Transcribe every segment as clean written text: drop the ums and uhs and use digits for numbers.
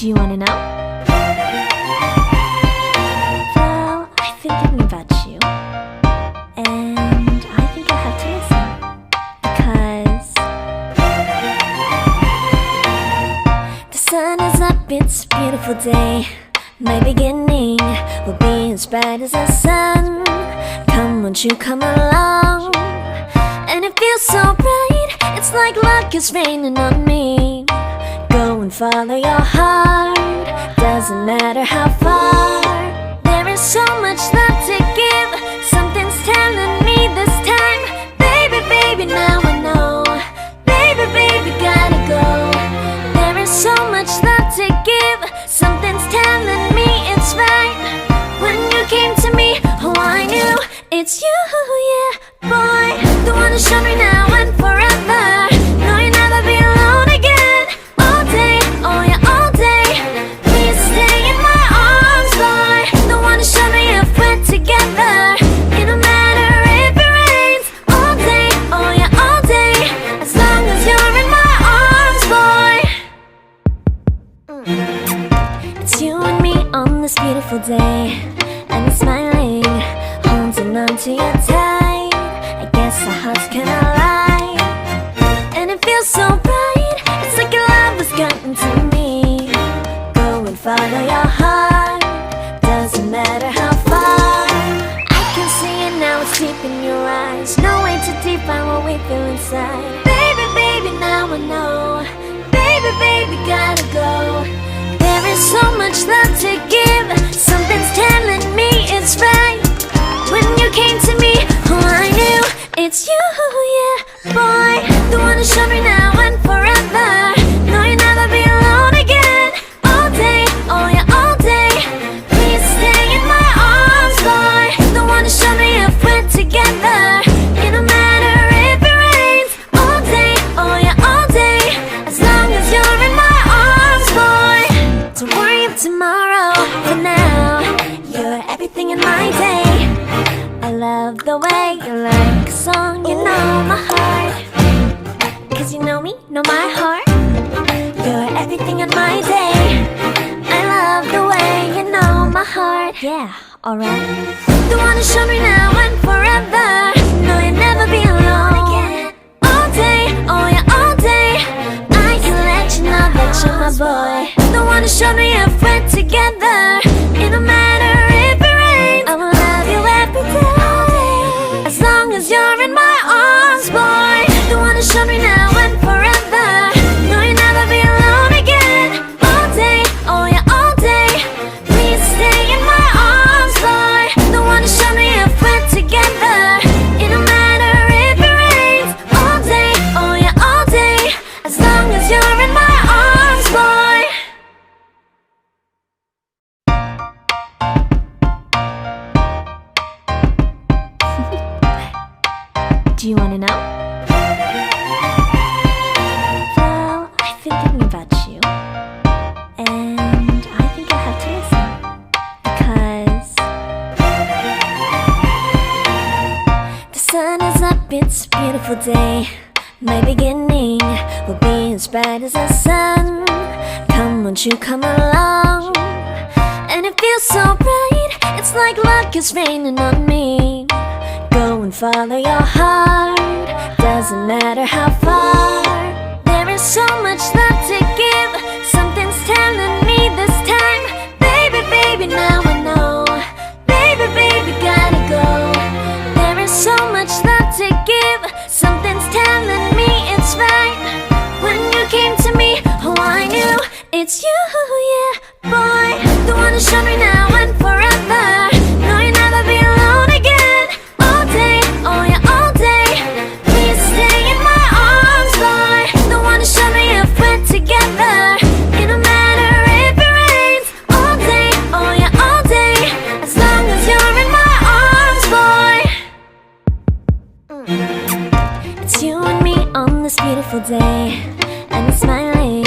Do you wanna know? Well, I've been thinking about you, and I think I have to listen, because the sun is up, it's a beautiful day. My beginning will be as bright as the sun. Come, won't you come along? And it feels so bright, it's like luck is raining on me. Go and follow your heart, doesn't matter how far. There is so much love to give, something's telling me this time. Baby, baby, now I know. Baby, baby, gotta go. There is so much love to give, something's telling me it's right. When you came to me, oh I knew it's you, yeah, boy. The one who showed me now and forever. No, you'll never be alone again. All day, oh yeah, all day. Please stay in my arms, boy. The one who showed me if we're together. It don't matter if it rains. All day, oh yeah, all day. As long as you're in my arms, boy. It's you and me on this beautiful day, and it's smiling, holding on to you tight. I guess our hearts cannot lie, and it feels so bright, it's like your love has gotten to me. Go and follow your heart, doesn't matter how far. I can see it now, it's deep in your eyes. No way to define what we feel inside. Baby, baby, now I know. Baby, baby, gotta go. There is so much love to give, something's telling me it's right. When you came to me, oh I knew it's you, yeah, boy. The one who showed me now and forever. No, you'll never be alone again. All day, oh yeah, all day. Please stay in my arms, boy. The one who showed me if we're together. It don't matter if it rains. All day, oh yeah, all day. As long as you're in my arms, boy. Don't worry of tomorrow, for now you're everything in my day. I love the way you like a song, you know my heart. Cause you know me, know my heart. You're everything in my day. I love the way you know my heart. Yeah, alright. The one who showed me now and forever. No, you'll never be alone again. All day, oh yeah, all day. I can let you know that you're my boy. The one who showed me if we're together. It don't matter if it rains. I will love you every day. As long as you're in my arms, boy. The one who showed me now and forever. No, you'll never be alone again. All day, oh yeah, all day. Please stay in my arms, boy. The one who showed me if we're together. It don't matter if it rains. All day, oh yeah, all day. As long as you're in my arms, boy. Do you wanna know? Well, I've been thinking about you, and I think I have to listen, because the sun is up, it's a beautiful day. My beginning will be as bright as the sun. Come, won't you come along? And it feels so bright, it's like luck is raining on me. Go and follow your heart, doesn't matter how far. There is so much love to give, something's telling me this time. Baby, baby, now I know. Baby, baby, gotta go. There is so much love to give, something's telling me it's right. When you came to me, oh I knew it's you, yeah, boy. The one who showed me now and forever. No, you'll never be alone again. All day, oh yeah, all day. Please stay in my arms, boy. The one who showed me if we're together. It don't matter if it rains. All day, oh yeah, all day. As long as you're in my arms, boy. It's you and me on this beautiful day, and it's smiling,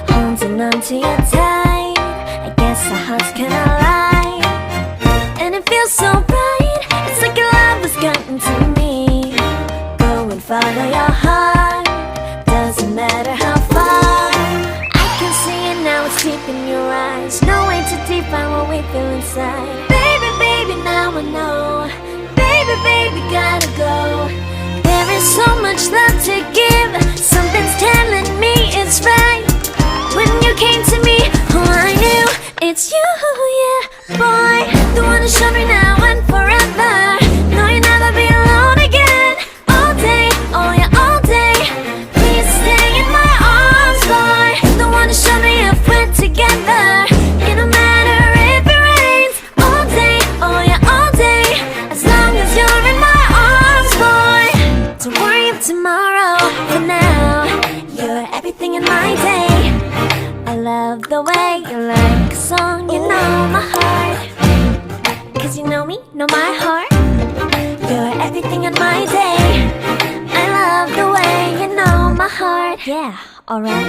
holding on to you tight. I guess our hearts cannot lie, and it feels so bright, it's like your love has gotten to me. Go and follow your heart, doesn't matter how far. I can see it now, it's deep in your feel inside. Baby, baby, now I know. Baby, baby, gotta go. There is so much love to give. Something's telling me it's right. When you came to me, oh, I knew it's you, yeah, boy. The one who showed me now and forever. No, you'll never be alone again. All day, oh yeah, all day. Please stay in my arms, boy. The one who showed me if we're together. It don't matter if it rains. All day, oh yeah, all day. As long as you're in my arms, boy. Don't worry of tomorrow. For now, you're everything in my day. I love the way you like a song. You know my heart. Cause you know me, know my heart. You're everything in my day. I love the way you know my heart. Yeah, alright.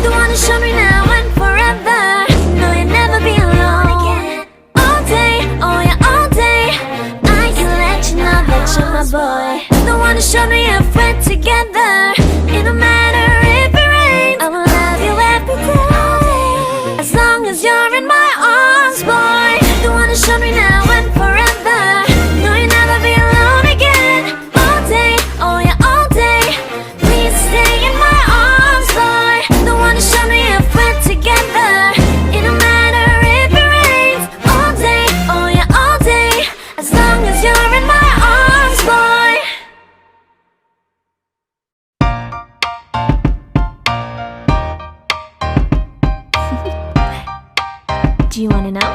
The one who showed me now and forever. No, you'll never be alone again. All day, oh yeah, all day. I can let you know that you're my boy. The one who showed me if we're together. It don't matter if it rains. I will love you every day. As long as you're in my arms, boy. The one who showed me now and forever. No, you'll never be alone again. All day, oh yeah, all day. Please stay in my arms, boy. The one who showed me if we're together. It don't matter if it rains. All day, oh yeah, all day. As long as you're in my arms, boy. Do you wanna know?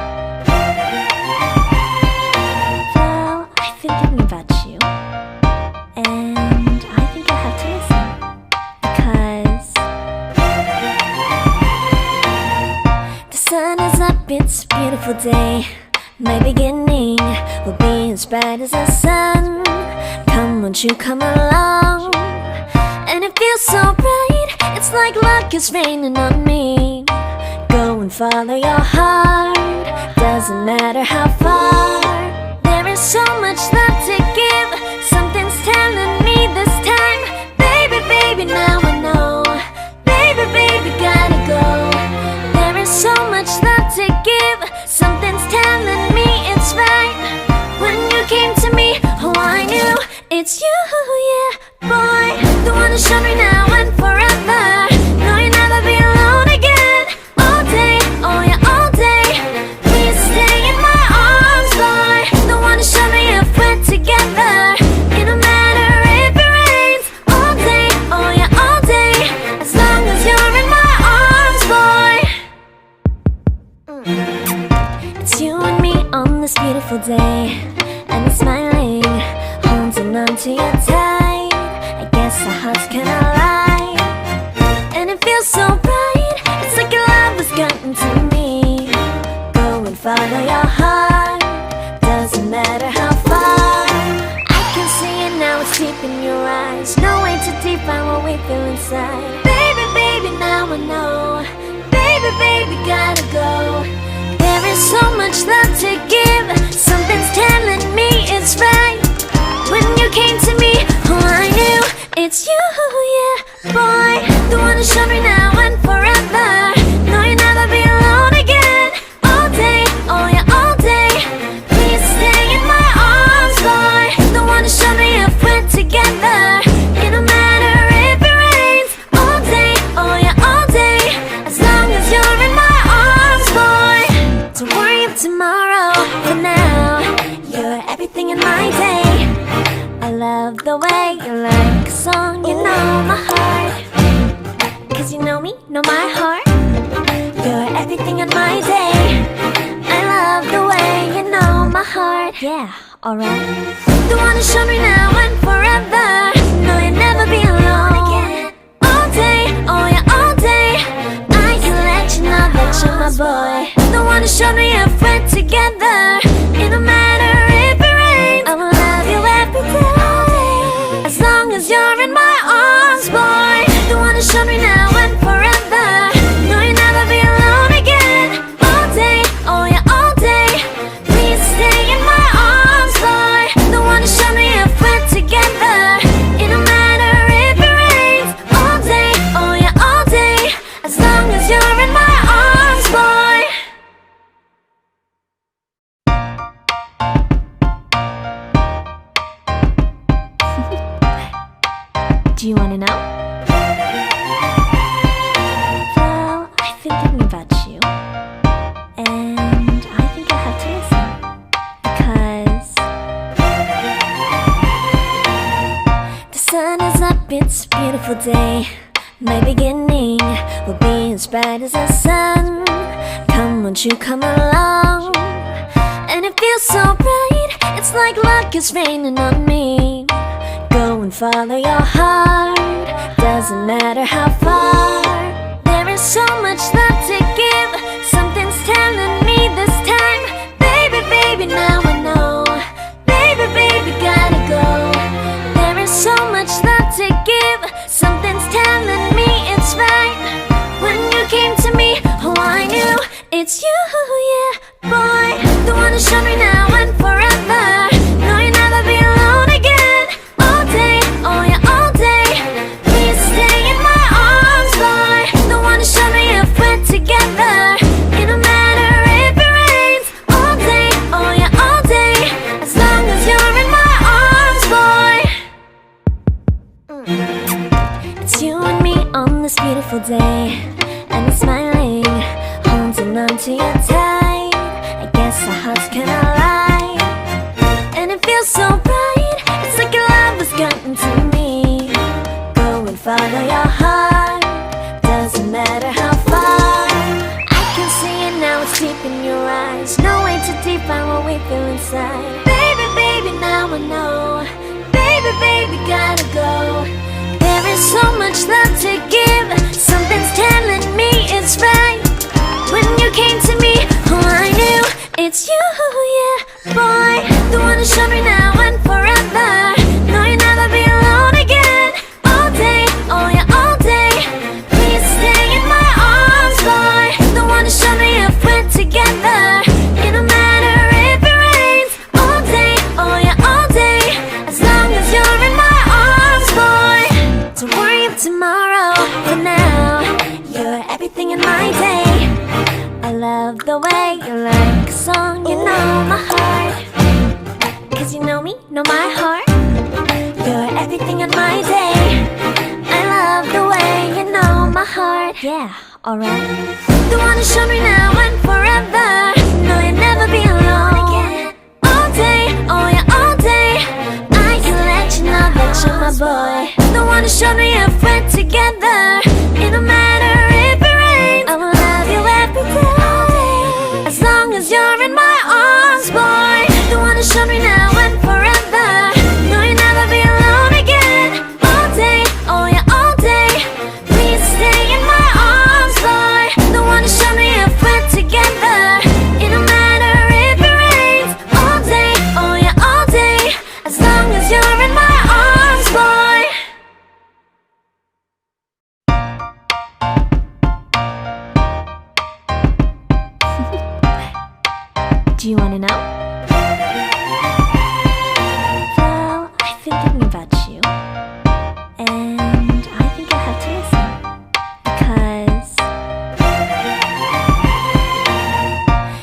Well, I've been thinking about you, and I think I have to listen. Because the sun is up, it's a beautiful day. My beginning will be as bright as the sun. Come, won't you come along? And it feels so bright, it's like luck is raining on me. Go and follow your heart, doesn't matter how far. There is so much love to give. Something's telling me this time. Baby, baby, now I know. Baby, baby, gotta go. There is so much love to give. Something's telling me it's right. When you came to me, oh, I knew it's you, yeah, boy. The one who showed me now and forever. No, you'll never be alone again. All day, oh yeah, all day. Please stay in my arms, boy. The one who showed me if we're together. It don't matter if it rains. All day, oh yeah, all day. As long as you're in my arms, boy. It's you and me on this beautiful day. And it's smiling, holding on to you tight. I guess our hearts can align. And it feels so bright, it's like your love has gotten to me. Go and follow your heart, doesn't matter how far. I can see it now, it's deep in your eyes. No way to define what we feel inside. Baby, baby, now I know. Baby, baby, gotta go. There is so much love to give. Something's telling me it's right. When you came to me, oh, I knew it's you, yeah, boy. The one who showed me now and forever. No, you'll never be alone again. All day, oh yeah, all day. Please stay in my arms, boy. The one who showed me if we're together. It don't matter if it rains. All day, oh yeah, all day. As long as you're in my arms, boy. Don't worry of tomorrow. For now, you're everything in my day. I love the way you like a song. You know my heart. Cause you know me, know my heart. You're everything in my day. I love the way you know my heart. Yeah, alright. The one who showed me now and forever. No, you'll never be alone again. All day, oh yeah, all day. I can let you know that you're my boy. The one who showed me if we're together. It don't matter if it rains. I will love you every day. As long as you're in my arms, boy. The one who showed me now and forever. No, you'll never be alone again. All day, oh yeah, all day. Please stay in my arms, boy. The one who showed me if we're together. It don't matter if it rains. All day, oh yeah, all day. Do you wanna know? Well, I've been thinking about you, and I think I have to listen, because the sun is up, it's a beautiful day. My beginning will be as bright as the sun. Come, won't you come along? And it feels so bright, it's like luck is raining on me. Go and follow your heart, doesn't matter how far. There is so much love to give, something's telling me this time. Baby, baby, now I know. Baby, baby, gotta go. There is so much love to give, something's telling me it's right. When you came to me, oh I knew it's you, yeah, boy. The one to show me now and forever. No, you'll never be alone again. All day, oh yeah, all day. Please stay in my arms, boy. The one to show me if we're together. It don't matter if it rains. All day, oh yeah, all day. As long as you're in my arms, boy. It's you and me on this beautiful day, and we're smiling, holding on to you tight. I guess our hearts can align, and it feels so bright. It's like your love has gotten to me. Go and follow your heart, doesn't matter how far. I can see it now, it's deep in your eyes. No way to define what we feel inside. Baby, baby, now I know. Baby, baby, gotta go. There is so much love to give, something's telling me it's right. When you came to me, oh I knew it's you, yeah, boy. The one to show me now and forever. No, you'll never be alone again. All day, oh yeah, all day. Please stay in my arms, boy. The one to show me if we're together. It don't matter if it rains. All day, oh yeah, all day. As long as you're in my arms, boy. Don't worry of tomorrow, for now you're everything in my day. I love the way you like a song, you know my heart. Cause you know me, know my heart. You're everything in my day. I love the way you know my heart. Yeah, alright. The one to show me now and forever. No, you'll never be alone again. All day, oh yeah, all day. I can let you know that you're my boy. The one to show me if we're together. It don't matter if it rains. I will love you every day. As long as you're in my arms, boy. The one to show me now and forever. No, you'll never be alone again. All day, oh yeah, all day. Please stay in my arms, boy. The one to show me if we're together. It don't matter if it rains. All day, oh yeah, all day. As long as you're in my arms, boy. Do you wanna know? Well, I've been thinking about you, and I think I have to listen, because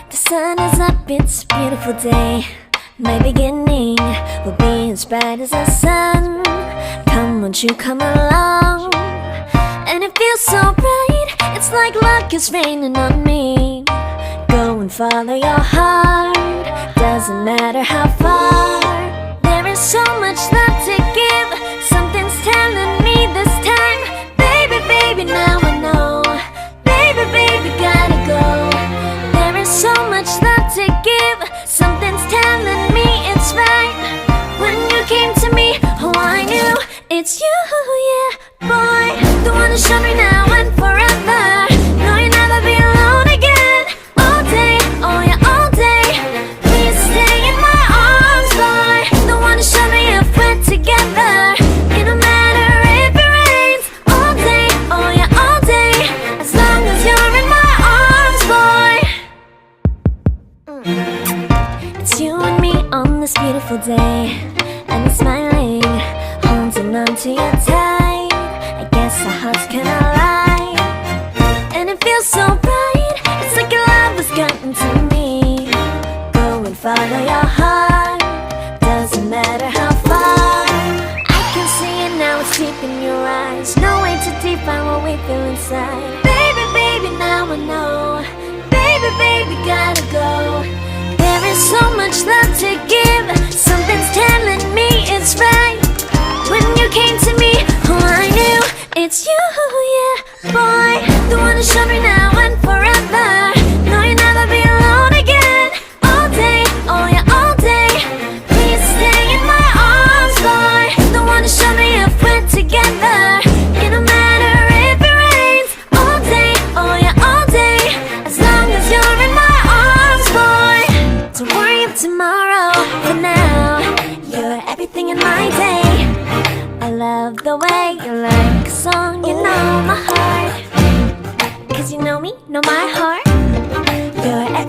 the sun is up, it's a beautiful day. My beginning will be as bright as the sun. Come, won't you come along? And it feels so bright, it's like luck is raining on me. Go and follow your heart, doesn't matter how far. There is so much love to give, something's telling me this time. Baby, baby, now I know. Baby, baby, gotta go. There is so much love to give, something's telling me it's right. When you came to me, oh I knew it's you, yeah, boy. The one to show me now and forever. No, you'll never be alone again. All day, oh yeah, all day. Please stay in my arms, boy. The one to show me if we're together. It don't matter if it rains. All day, oh yeah, all day. As long as you're in my arms, boy. It's you and me on this beautiful day, and we're smiling, holding on to you tight. I guess our hearts can align, and it feels so bright. It's like your love has gotten to me. Go and follow your heart, doesn't matter how far. I can see it now, what's deep in your eyes. No way to define what we feel inside. Baby, baby, now I know. Baby, baby, gotta go. There is so much love to give. Something's telling me it's right. When you came to me, oh, I knew it's you, yeah, boy. The one who showed me now and forever. No, you'll never be alone again. All day, oh yeah, all day. Please stay in my arms, boy. The one who showed me if we're together. It don't matter if it rains. All day, oh yeah, all day. As long as you're in my arms, boy. Don't worry of tomorrow. For now, you're everything in my day. I love the way you like a song. You know my heart. 'Cause you know me, know my heart. You're everything.